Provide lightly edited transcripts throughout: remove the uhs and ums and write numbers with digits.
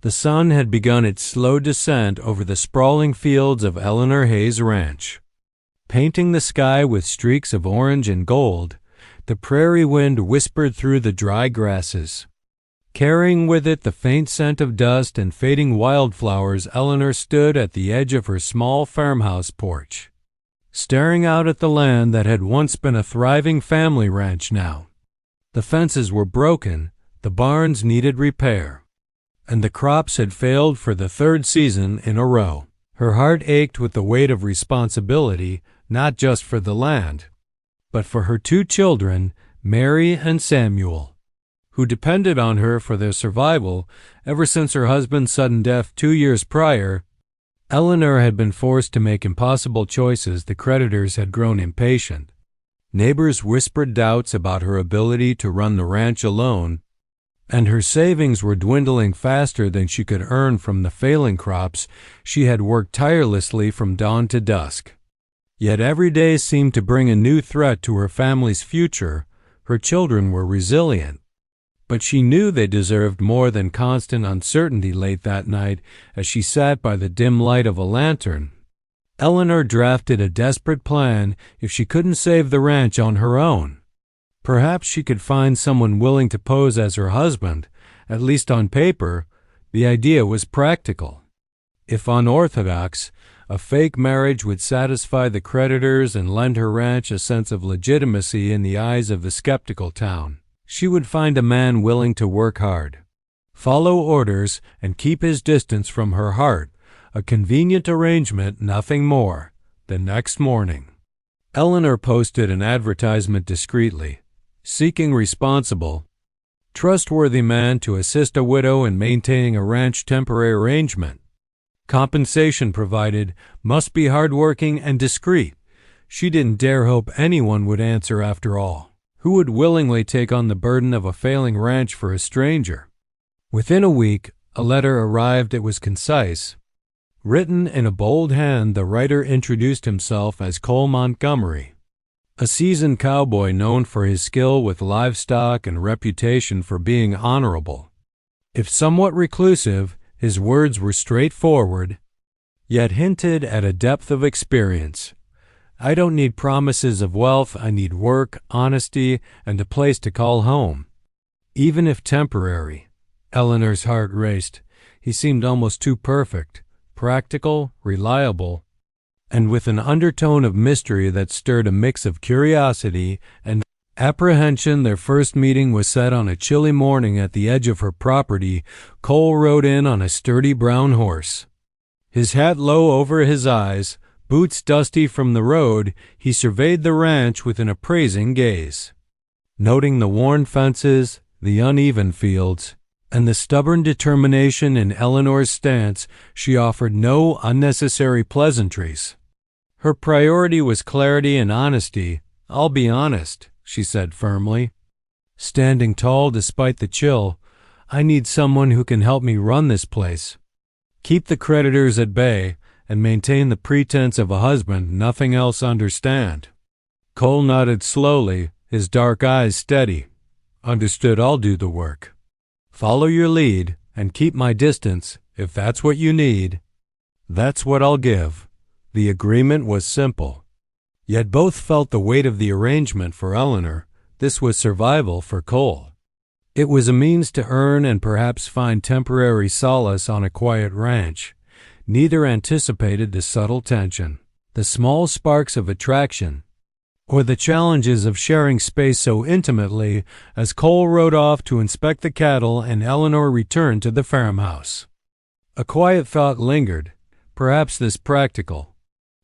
The sun had begun its slow descent over the sprawling fields of Eleanor Hayes' ranch. Painting the sky with streaks of orange and gold, the prairie wind whispered through the dry grasses. Carrying with it the faint scent of dust and fading wildflowers, Eleanor stood at the edge of her small farmhouse porch, staring out at the land that had once been a thriving family ranch now. The fences were broken, the barns needed repair, and the crops had failed for the third season in a row. Her heart ached with the weight of responsibility, not just for the land, but for her two children, Mary and Samuel, who depended on her for their survival ever since her husband's sudden death 2 years prior. Eleanor had been forced to make impossible choices. The creditors had grown impatient. Neighbors whispered doubts about her ability to run the ranch alone, and her savings were dwindling faster than she could earn from the failing crops she had worked tirelessly from dawn to dusk. Yet every day seemed to bring a new threat to her family's future. Her children were resilient, but she knew they deserved more than constant uncertainty. Late that night, as she sat by the dim light of a lantern, Eleanor drafted a desperate plan. If she couldn't save the ranch on her own, perhaps she could find someone willing to pose as her husband. At least on paper, the idea was practical. If unorthodox, a fake marriage would satisfy the creditors and lend her ranch a sense of legitimacy in the eyes of the skeptical town. She would find a man willing to work hard, follow orders, and keep his distance from her heart. A convenient arrangement, nothing more. The next morning, Eleanor posted an advertisement discreetly, seeking responsible, trustworthy man to assist a widow in maintaining a ranch temporary arrangement. Compensation provided, must be hardworking and discreet. She didn't dare hope anyone would answer after all. Who would willingly take on the burden of a failing ranch for a stranger? Within a week, a letter arrived. It was concise. Written in a bold hand, the writer introduced himself as Cole Montgomery, a seasoned cowboy known for his skill with livestock and reputation for being honorable. If somewhat reclusive, his words were straightforward, yet hinted at a depth of experience. I don't need promises of wealth. I need work, honesty, and a place to call home, even if temporary. Eleanor's heart raced. He seemed almost too perfect, practical, reliable, and with an undertone of mystery that stirred a mix of curiosity and apprehension. Their first meeting was set on a chilly morning at the edge of her property. Cole rode in on a sturdy brown horse, his hat low over his eyes, boots dusty from the road. He surveyed the ranch with an appraising gaze, noting the worn fences, the uneven fields, and the stubborn determination in Eleanor's stance. She offered no unnecessary pleasantries. Her priority was clarity and honesty. I'll be honest, she said firmly, standing tall despite the chill. I need someone who can help me run this place, keep the creditors at bay, and maintain the pretense of a husband. Nothing else. Understand? Cole nodded slowly, his dark eyes steady. Understood. I'll do the work. Follow your lead and keep my distance. If that's what you need, that's what I'll give. The agreement was simple, yet both felt the weight of the arrangement. For Eleanor, this was survival. For Cole, it was a means to earn and perhaps find temporary solace on a quiet ranch. Neither anticipated the subtle tension, the small sparks of attraction, or the challenges of sharing space so intimately. As Cole rode off to inspect the cattle and Eleanor returned to the farmhouse, a quiet thought lingered. Perhaps this practical,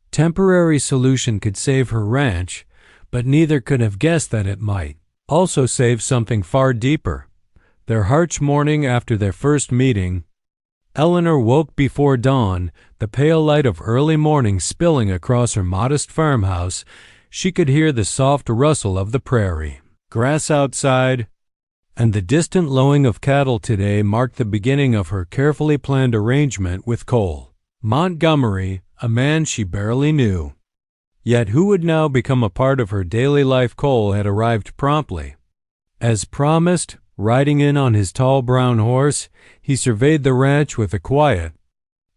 temporary solution could save her ranch, but neither could have guessed that it might also save something far deeper. Their harsh morning after their first meeting, Eleanor woke before dawn, the pale light of early morning spilling across her modest farmhouse. She could hear the soft rustle of the prairie grass outside, and the distant lowing of cattle. Today marked the beginning of her carefully planned arrangement with Cole Montgomery, a man she barely knew, yet who would now become a part of her daily life. Cole had arrived promptly. As promised, Riding in on his tall brown horse, he surveyed the ranch with a quiet,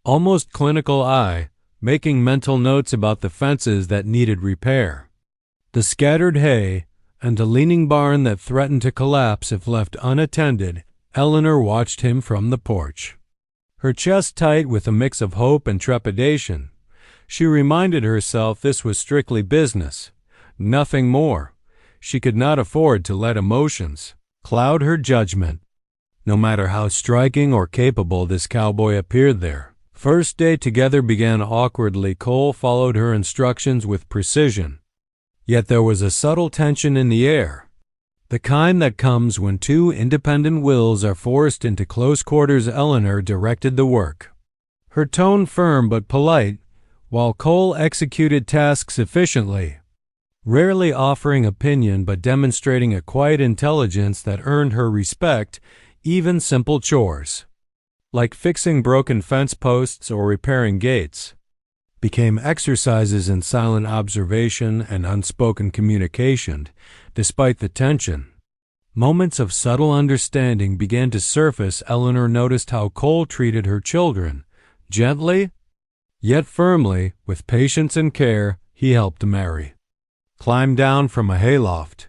almost clinical eye, making mental notes about the fences that needed repair, the scattered hay, and a leaning barn that threatened to collapse if left unattended. Eleanor watched him from the porch, her chest tight with a mix of hope and trepidation. She reminded herself this was strictly business, nothing more. She could not afford to let emotions cloud her judgment, no matter how striking or capable this cowboy appeared there. First day together began awkwardly. Cole followed her instructions with precision. Yet there was a subtle tension in the air, the kind that comes when two independent wills are forced into close quarters. Eleanor directed the work, her tone firm but polite, while Cole executed tasks efficiently, rarely offering opinion but demonstrating a quiet intelligence that earned her respect. Even simple chores, like fixing broken fence posts or repairing gates, became exercises in silent observation and unspoken communication. Despite the tension, moments of subtle understanding began to surface. Eleanor noticed how Cole treated her children, gently, yet firmly. With patience and care, he helped Mary climb down from a hayloft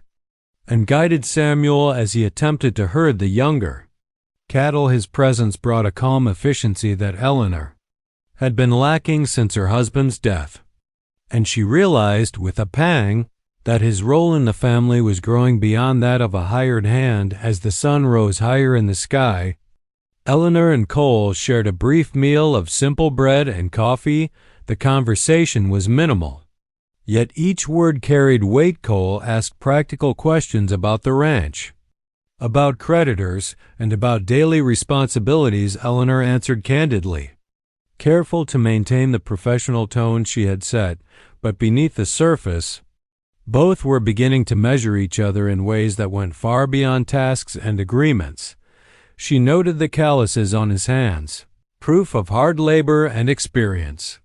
and guided Samuel as he attempted to herd the younger cattle. His presence brought a calm efficiency that Eleanor had been lacking since her husband's death, and she realized with a pang that his role in the family was growing beyond that of a hired hand. As the sun rose higher in the sky, Eleanor and Cole shared a brief meal of simple bread and coffee. The conversation was minimal, yet each word carried weight. Cole asked practical questions about the ranch, about creditors, and about daily responsibilities. Eleanor answered candidly, careful to maintain the professional tone she had set, but beneath the surface, both were beginning to measure each other in ways that went far beyond tasks and agreements. She noted the calluses on his hands, proof of hard labor and experience.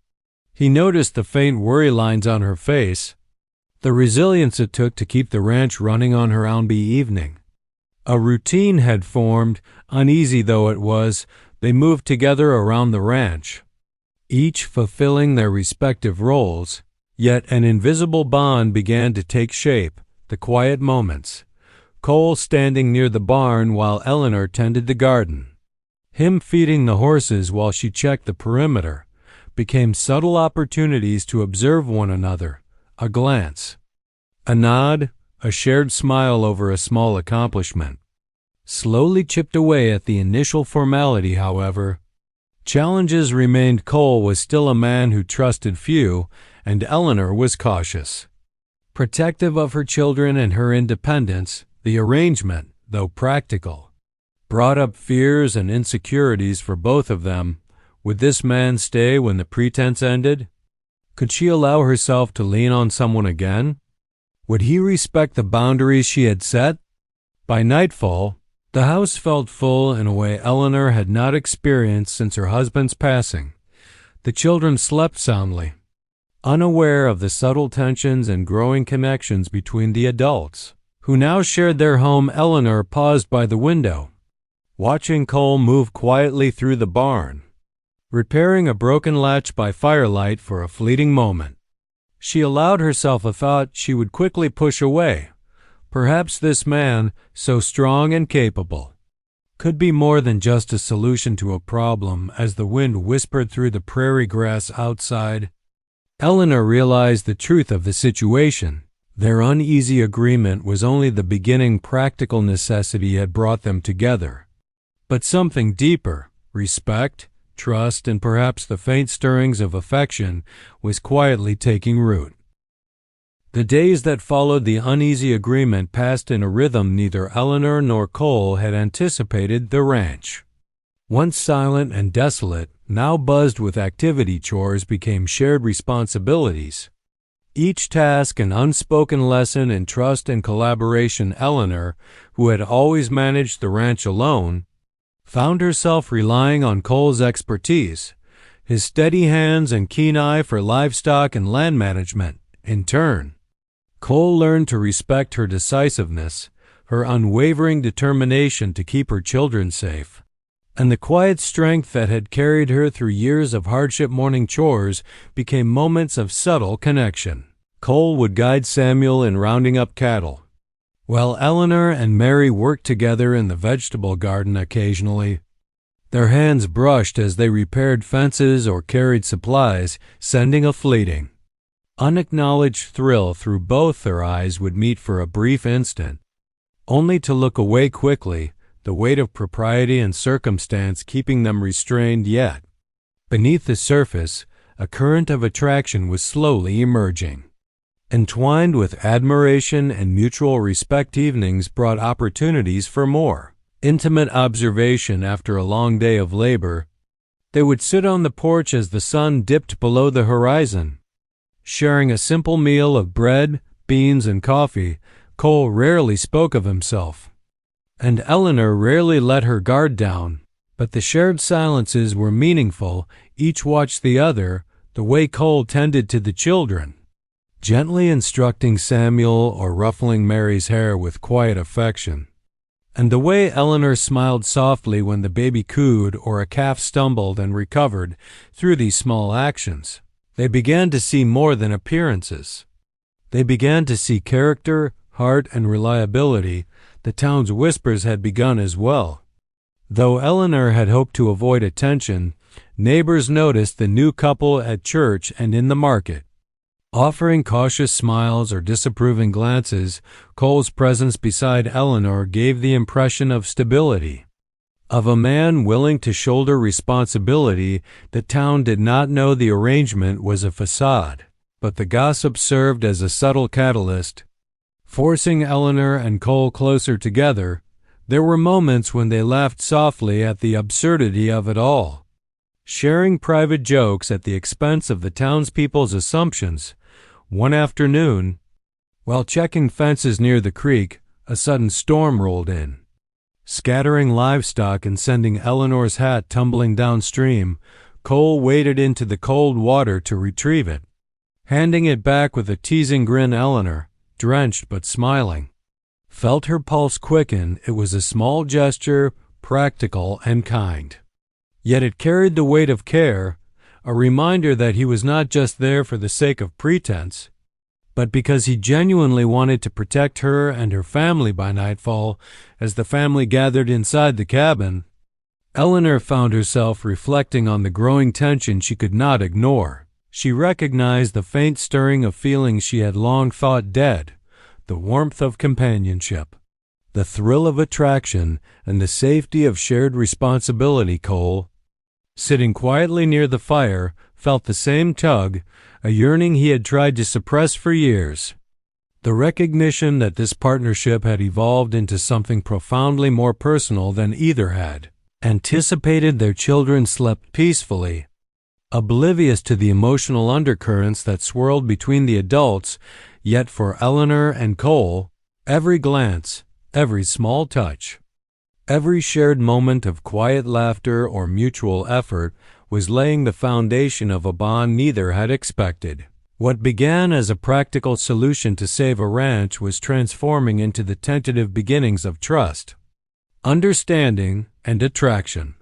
He noticed the faint worry lines on her face, the resilience it took to keep the ranch running on her own evening. A routine had formed, uneasy though it was. They moved together around the ranch, each fulfilling their respective roles, yet an invisible bond began to take shape. The quiet moments, Cole standing near the barn while Eleanor tended the garden, him feeding the horses while she checked the perimeter, became subtle opportunities to observe one another. A glance, a nod, a shared smile over a small accomplishment slowly chipped away at the initial formality. However, challenges remained. Cole was still a man who trusted few, and Eleanor was cautious, protective of her children and her independence. The arrangement, though practical, brought up fears and insecurities for both of them. Would this man stay when the pretense ended? Could she allow herself to lean on someone again? Would he respect the boundaries she had set? By nightfall, the house felt full in a way Eleanor had not experienced since her husband's passing. The children slept soundly, unaware of the subtle tensions and growing connections between the adults, who now shared their home. Eleanor paused by the window, watching Cole move quietly through the barn, repairing a broken latch by firelight. For a fleeting moment, she allowed herself a thought she would quickly push away. Perhaps this man, so strong and capable, could be more than just a solution to a problem. As the wind whispered through the prairie grass outside, Eleanor realized the truth of the situation. Their uneasy agreement was only the beginning. Practical necessity had brought them together, but something deeper, respect, trust, and perhaps the faint stirrings of affection, was quietly taking root. The days that followed the uneasy agreement passed in a rhythm neither Eleanor nor Cole had anticipated. The ranch, once silent and desolate, now buzzed with activity. Chores became shared responsibilities, each task an unspoken lesson in trust and collaboration. Eleanor, who had always managed the ranch alone, found herself relying on Cole's expertise, his steady hands and keen eye for livestock and land management. In turn, Cole learned to respect her decisiveness, her unwavering determination to keep her children safe, and the quiet strength that had carried her through years of hardship morning chores became moments of subtle connection. Cole would guide Samuel in rounding up cattle, while Eleanor and Mary worked together in the vegetable garden occasionally. Their hands brushed as they repaired fences or carried supplies, sending a fleeting, unacknowledged thrill through both their eyes would meet for a brief instant, only to look away quickly, the weight of propriety and circumstance keeping them restrained yet. Beneath the surface, a current of attraction was slowly emerging. Entwined with admiration and mutual respect, evenings brought opportunities for more intimate observation after a long day of labor. They would sit on the porch as the sun dipped below the horizon, sharing a simple meal of bread, beans, and coffee. Cole rarely spoke of himself, and Eleanor rarely let her guard down, but the shared silences were meaningful. Each watched the other, the way Cole tended to the children, gently instructing Samuel or ruffling Mary's hair with quiet affection, and the way Eleanor smiled softly when the baby cooed or a calf stumbled and recovered. Through these small actions, they began to see more than appearances. They began to see character, heart, and reliability. The town's whispers had begun as well. Though Eleanor had hoped to avoid attention, neighbors noticed the new couple at church and in the market, offering cautious smiles or disapproving glances. Cole's presence beside Eleanor gave the impression of stability, of a man willing to shoulder responsibility. The town did not know the arrangement was a facade, but the gossip served as a subtle catalyst, forcing Eleanor and Cole closer together. There were moments when they laughed softly at the absurdity of it all, sharing private jokes at the expense of the townspeople's assumptions. One afternoon, while checking fences near the creek, a sudden storm rolled in, scattering livestock and sending Eleanor's hat tumbling downstream. Cole waded into the cold water to retrieve it, handing it back with a teasing grin. Eleanor, drenched but smiling, felt her pulse quicken. It was a small gesture, practical and kind, yet it carried the weight of care, a reminder that he was not just there for the sake of pretense, but because he genuinely wanted to protect her and her family. By nightfall, as the family gathered inside the cabin, Eleanor found herself reflecting on the growing tension she could not ignore. She recognized the faint stirring of feelings she had long thought dead, the warmth of companionship, the thrill of attraction, and the safety of shared responsibility. Cole, sitting quietly near the fire, felt the same tug, a yearning he had tried to suppress for years. The recognition that this partnership had evolved into something profoundly more personal than either had anticipated. Their children slept peacefully, oblivious to the emotional undercurrents that swirled between the adults. Yet for Eleanor and Cole, every glance, every small touch, every shared moment of quiet laughter or mutual effort was laying the foundation of a bond neither had expected. What began as a practical solution to save a ranch was transforming into the tentative beginnings of trust, understanding, and attraction,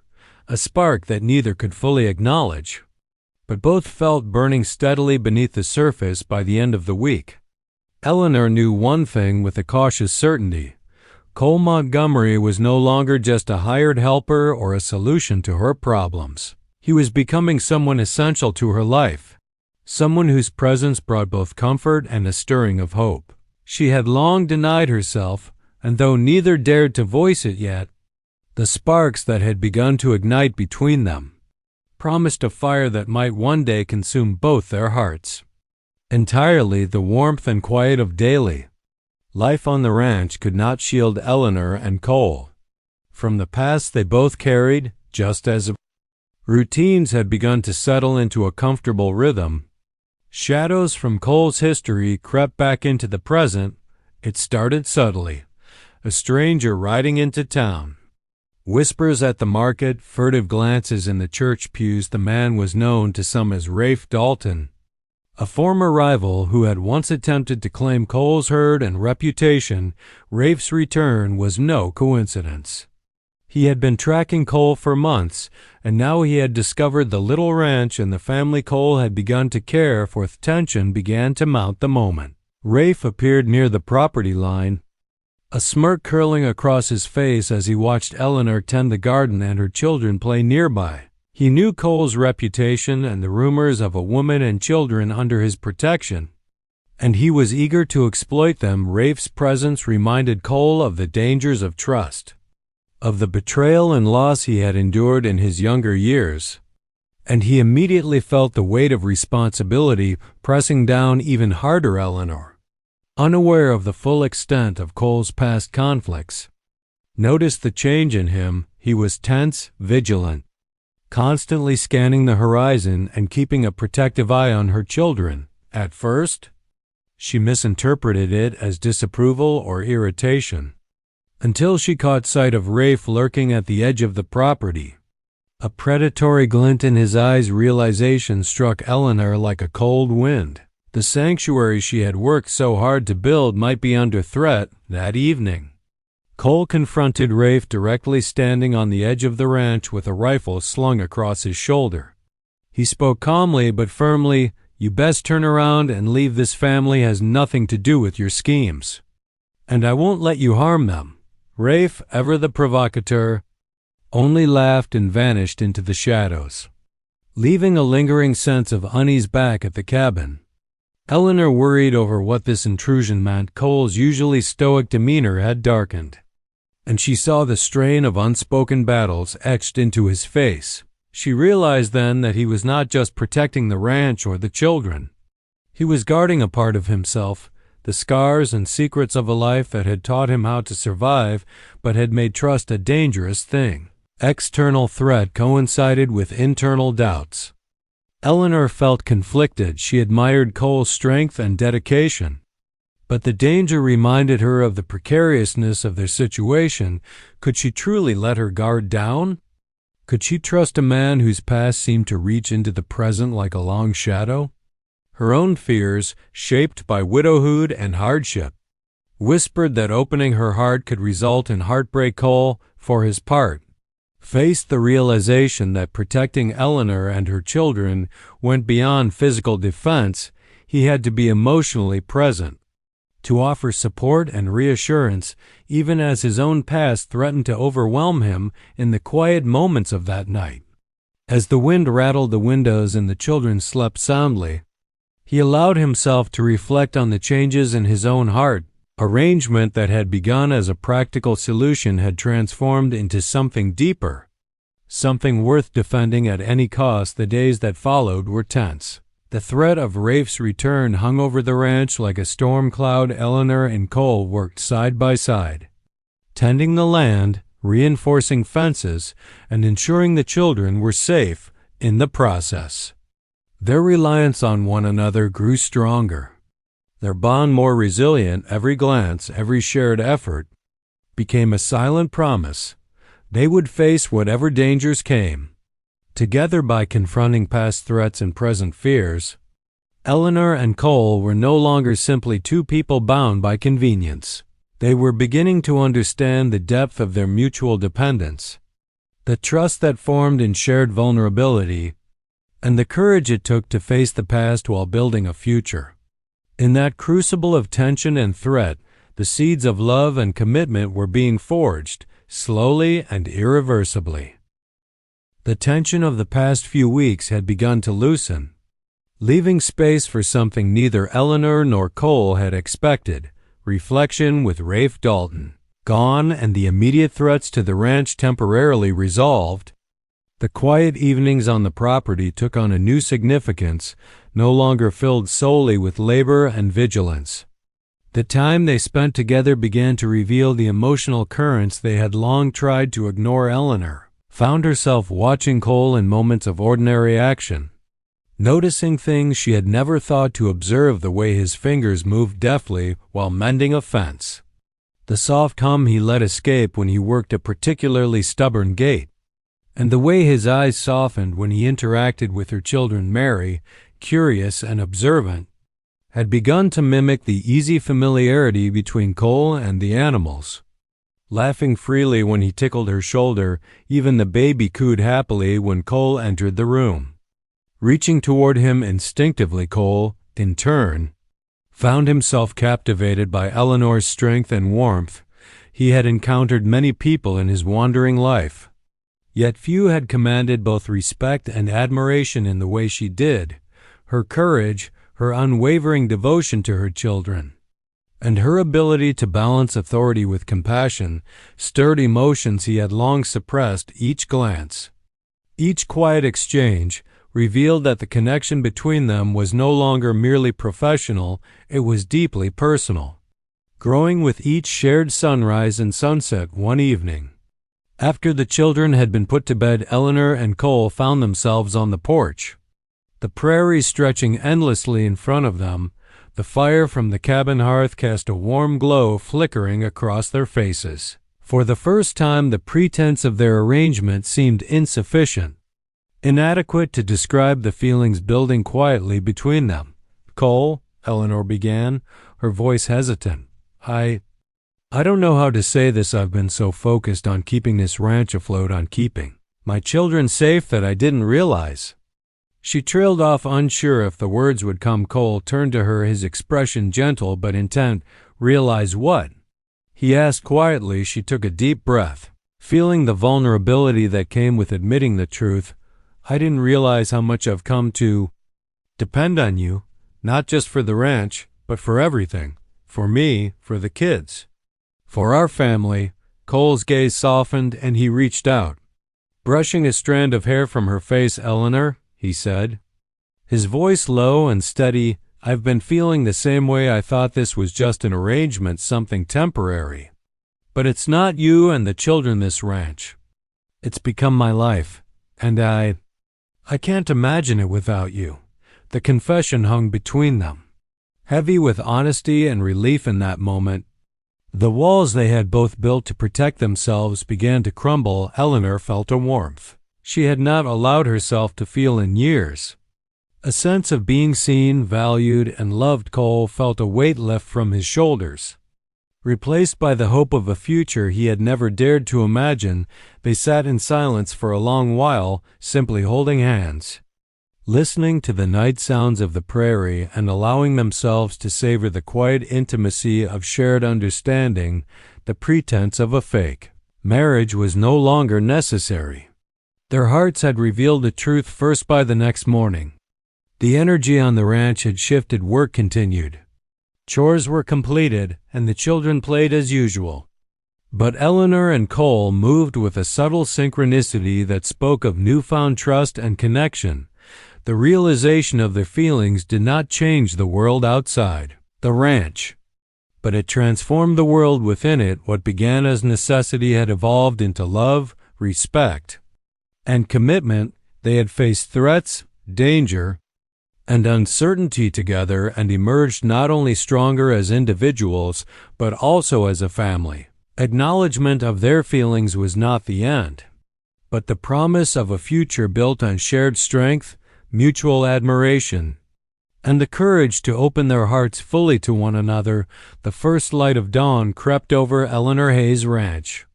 a spark that neither could fully acknowledge, but both felt burning steadily beneath the surface. By the end of the week, Eleanor knew one thing with a cautious certainty: Cole Montgomery was no longer just a hired helper or a solution to her problems. He was becoming someone essential to her life, someone whose presence brought both comfort and a stirring of hope. She had long denied herself, and though neither dared to voice it yet, the sparks that had begun to ignite between them promised a fire that might one day consume both their hearts entirely. The warmth and quiet of daily life on the ranch could not shield Eleanor and Cole from the past they both carried. Just as routines had begun to settle into a comfortable rhythm, shadows from Cole's history crept back into the present. It started subtly: a stranger riding into town, whispers at the market, furtive glances in the church pews. The man was known to some as Rafe Dalton, A former rival who had once attempted to claim Cole's herd and reputation, Rafe's return was no coincidence. He had been tracking Cole for months, and now he had discovered the little ranch and the family Cole had begun to care for. Tension began to mount the moment. Rafe appeared near the property line, a smirk curling across his face as he watched Eleanor tend the garden and her children play nearby. He knew Cole's reputation and the rumors of a woman and children under his protection, and he was eager to exploit them. Rafe's presence reminded Cole of the dangers of trust, of the betrayal and loss he had endured in his younger years, and he immediately felt the weight of responsibility pressing down even harder. Eleanor, unaware of the full extent of Cole's past conflicts, noticed the change in him. He was tense, vigilant, constantly scanning the horizon and keeping a protective eye on her children. At first, she misinterpreted it as disapproval or irritation, until she caught sight of Rafe lurking at the edge of the property. A predatory glint in his eyes. Realization struck Eleanor like a cold wind. The sanctuary she had worked so hard to build might be under threat. That evening, Cole confronted Rafe directly, standing on the edge of the ranch with a rifle slung across his shoulder. He spoke calmly but firmly, "You best turn around and leave. This family has nothing to do with your schemes, and I won't let you harm them." Rafe, ever the provocateur, only laughed and vanished into the shadows, leaving a lingering sense of unease back at the cabin. Eleanor worried over what this intrusion meant. Cole's usually stoic demeanor had darkened, and she saw the strain of unspoken battles etched into his face. She realized then that he was not just protecting the ranch or the children. He was guarding a part of himself, the scars and secrets of a life that had taught him how to survive but had made trust a dangerous thing. External threat coincided with internal doubts. Eleanor felt conflicted. She admired Cole's strength and dedication, but the danger reminded her of the precariousness of their situation. Could she truly let her guard down? Could she trust a man whose past seemed to reach into the present like a long shadow? Her own fears, shaped by widowhood and hardship, whispered that opening her heart could result in heartbreak. Cole, for his part, faced the realization that protecting Eleanor and her children went beyond physical defense. He had to be emotionally present, to offer support and reassurance, even as his own past threatened to overwhelm him in the quiet moments of that night. As the wind rattled the windows and the children slept soundly, he allowed himself to reflect on the changes in his own heart. Arrangement that had begun as a practical solution had transformed into something deeper, something worth defending at any cost. The days that followed were tense. The threat of Rafe's return hung over the ranch like a storm cloud. Eleanor and Cole worked side by side, tending the land, reinforcing fences, and ensuring the children were safe in the process. Their reliance on one another grew stronger, their bond more resilient. Every glance, every shared effort became a silent promise they would face whatever dangers came. Together, by confronting past threats and present fears, Eleanor and Cole were no longer simply two people bound by convenience. They were beginning to understand the depth of their mutual dependence, the trust that formed in shared vulnerability, and the courage it took to face the past while building a future. In that crucible of tension and threat, the seeds of love and commitment were being forged, slowly and irreversibly. The tension of the past few weeks had begun to loosen, leaving space for something neither Eleanor nor Cole had expected: reflection. With Rafe Dalton gone and the immediate threats to the ranch temporarily resolved, the quiet evenings on the property took on a new significance, no longer filled solely with labor and vigilance. The time they spent together began to reveal the emotional currents they had long tried to ignore. Eleanor found herself watching Cole in moments of ordinary action, noticing things she had never thought to observe: the way his fingers moved deftly while mending a fence, the soft hum he let escape when he worked a particularly stubborn gait, and the way his eyes softened when he interacted with her children: Mary, curious and observant, had begun to mimic the easy familiarity between Cole and the animals. Laughing freely when he tickled her shoulder, even the baby cooed happily when Cole entered the room. Reaching toward him instinctively, Cole, in turn, found himself captivated by Eleanor's strength and warmth. He had encountered many people in his wandering life, yet few had commanded both respect and admiration in the way she did. Her courage, her unwavering devotion to her children, and her ability to balance authority with compassion stirred emotions he had long suppressed. Each glance, each quiet exchange, revealed that the connection between them was no longer merely professional, it was deeply personal, growing with each shared sunrise and sunset one evening. After the children had been put to bed, Eleanor and Cole found themselves on the porch, the prairie stretching endlessly in front of them. The fire from the cabin hearth cast a warm glow flickering across their faces. For the first time, the pretense of their arrangement seemed insufficient, inadequate to describe the feelings building quietly between them. "Cole," Eleanor began, her voice hesitant, I don't know how to say this. I've been so focused on keeping this ranch afloat, on keeping my children safe, that I didn't realize." She trailed off, unsure if the words would come. Cole turned to her, his expression gentle but intent. "Realize what?" he asked quietly. She took a deep breath, feeling the vulnerability that came with admitting the truth. "I didn't realize how much I've come to depend on you, not just for the ranch, but for everything. For me, for the kids, for our family." Cole's gaze softened and he reached out, brushing a strand of hair from her face. "Eleanor," he said, his voice low and steady, "I've been feeling the same way. I thought this was just an arrangement, something temporary. But it's not. You and the children, this ranch, it's become my life, and I can't imagine it without you." The confession hung between them, heavy with honesty and relief in that moment. The walls they had both built to protect themselves began to crumble. Eleanor felt a warmth she had not allowed herself to feel in years, a sense of being seen, valued, and loved. Cole felt a weight lift from his shoulders, replaced by the hope of a future he had never dared to imagine. They sat in silence for a long while, simply holding hands, listening to the night sounds of the prairie and allowing themselves to savor the quiet intimacy of shared understanding. The pretense of a fake marriage was no longer necessary. Their hearts had revealed the truth first. By the next morning, the energy on the ranch had shifted. Work continued. Chores were completed, and the children played as usual. But Eleanor and Cole moved with a subtle synchronicity that spoke of newfound trust and connection. The realization of their feelings did not change the world outside the ranch, but it transformed the world within it. What began as necessity had evolved into love, respect, and commitment. They had faced threats, danger, and uncertainty together and emerged not only stronger as individuals, but also as a family. Acknowledgement of their feelings was not the end, but the promise of a future built on shared strength, mutual admiration, and the courage to open their hearts fully to one another. The first light of dawn crept over Eleanor Hayes' ranch,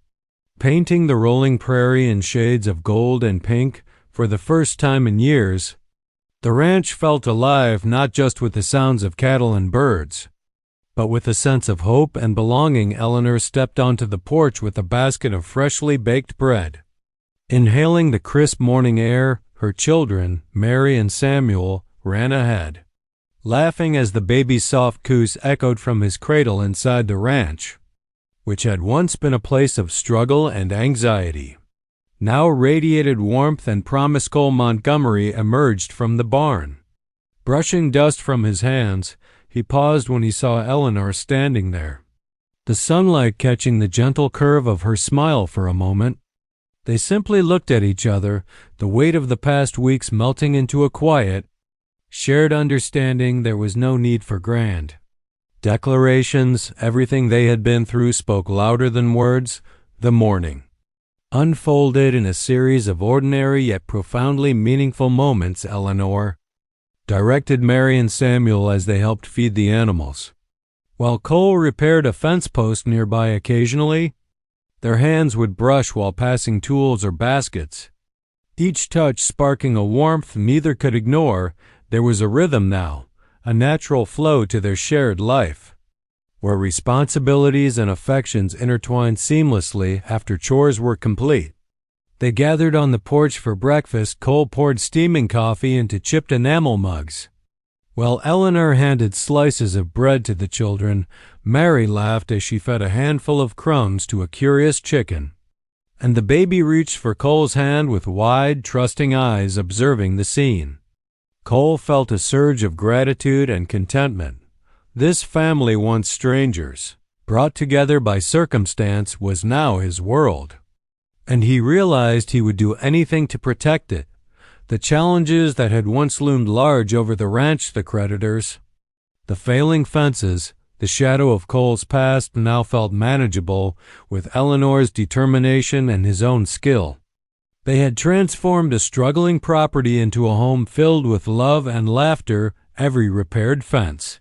painting the rolling prairie in shades of gold and pink. For the first time in years, the ranch felt alive, not just with the sounds of cattle and birds, but with a sense of hope and belonging. Eleanor stepped onto the porch with a basket of freshly baked bread. Inhaling the crisp morning air, her children, Mary and Samuel, ran ahead, laughing as the baby's soft coos echoed from his cradle inside the ranch, which had once been a place of struggle and anxiety, now radiated warmth and promise. Cole Montgomery emerged from the barn, brushing dust from his hands. He paused when he saw Eleanor standing there, the sunlight catching the gentle curve of her smile for a moment. They simply looked at each other, the weight of the past weeks melting into a quiet, shared understanding. There was no need for grand declarations. Everything they had been through spoke louder than words. The morning unfolded in a series of ordinary yet profoundly meaningful moments. Eleanor directed Mary and Samuel as they helped feed the animals. While Cole repaired a fence post nearby occasionally, their hands would brush while passing tools or baskets. Each touch sparking a warmth neither could ignore. There was a rhythm now, a natural flow to their shared life, where responsibilities and affections intertwined seamlessly after chores were complete. They gathered on the porch for breakfast. Cole poured steaming coffee into chipped enamel mugs. While Eleanor handed slices of bread to the children, Mary laughed as she fed a handful of crumbs to a curious chicken. And the baby reached for Cole's hand with wide, trusting eyes observing the scene. Cole felt a surge of gratitude and contentment. This family, once strangers, brought together by circumstance, was now his world. And he realized he would do anything to protect it. The challenges that had once loomed large over the ranch, the creditors, the failing fences, the shadow of Cole's past, now felt manageable with Eleanor's determination and his own skill. They had transformed a struggling property into a home filled with love and laughter. Every repaired fence,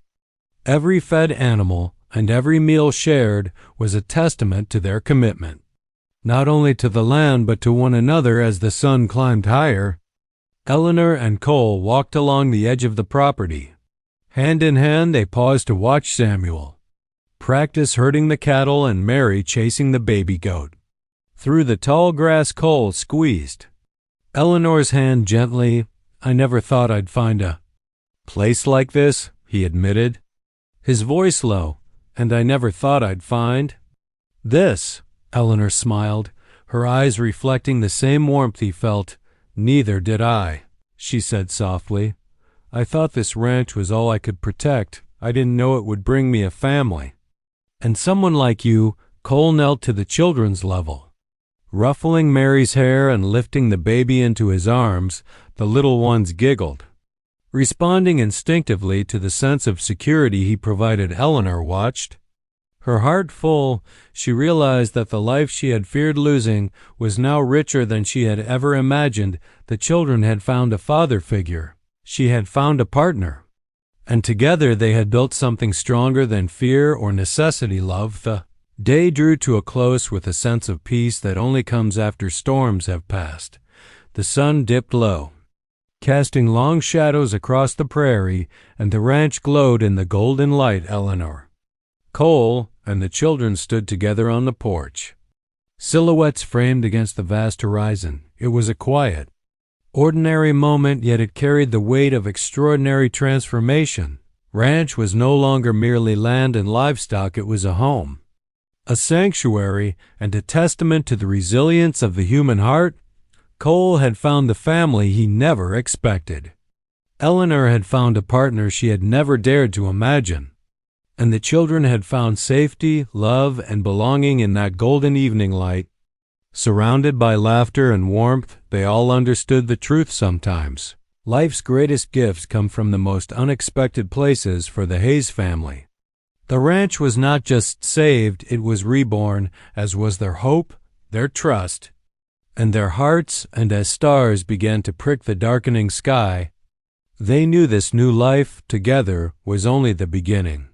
every fed animal, and every meal shared was a testament to their commitment, not only to the land but to one another. As the sun climbed higher, Eleanor and Cole walked along the edge of the property. Hand in hand, they paused to watch Samuel practice herding the cattle and Mary chasing the baby goat. Through the tall grass, Cole squeezed Eleanor's hand gently. "I never thought I'd find a place like this," he admitted, his voice low. "And I never thought I'd find this." Eleanor smiled, her eyes reflecting the same warmth he felt. "Neither did I," she said softly. "I thought this ranch was all I could protect. I didn't know it would bring me a family. And someone like you." Cole knelt to the children's level, ruffling Mary's hair and lifting the baby into his arms. The little ones giggled, responding instinctively to the sense of security he provided. Eleanor watched, her heart full. She realized that the life she had feared losing was now richer than she had ever imagined. The children had found a father figure. She had found a partner. And together they had built something stronger than fear or necessity. Love. The day drew to a close with a sense of peace that only comes after storms have passed. The sun dipped low, casting long shadows across the prairie, and the ranch glowed in the golden light. Eleanor, Cole, and the children stood together on the porch, silhouettes framed against the vast horizon. It was a quiet, ordinary moment, yet it carried the weight of extraordinary transformation. Ranch was no longer merely land and livestock. It was a home, a sanctuary, and a testament to the resilience of the human heart. Cole had found the family he never expected. Eleanor had found a partner she had never dared to imagine. And the children had found safety, love, and belonging in that golden evening light. Surrounded by laughter and warmth, they all understood the truth. Sometimes life's greatest gifts come from the most unexpected places. For the Hayes family, the ranch was not just saved, it was reborn, as was their hope, their trust, and their hearts. And as stars began to prick the darkening sky, they knew this new life together was only the beginning.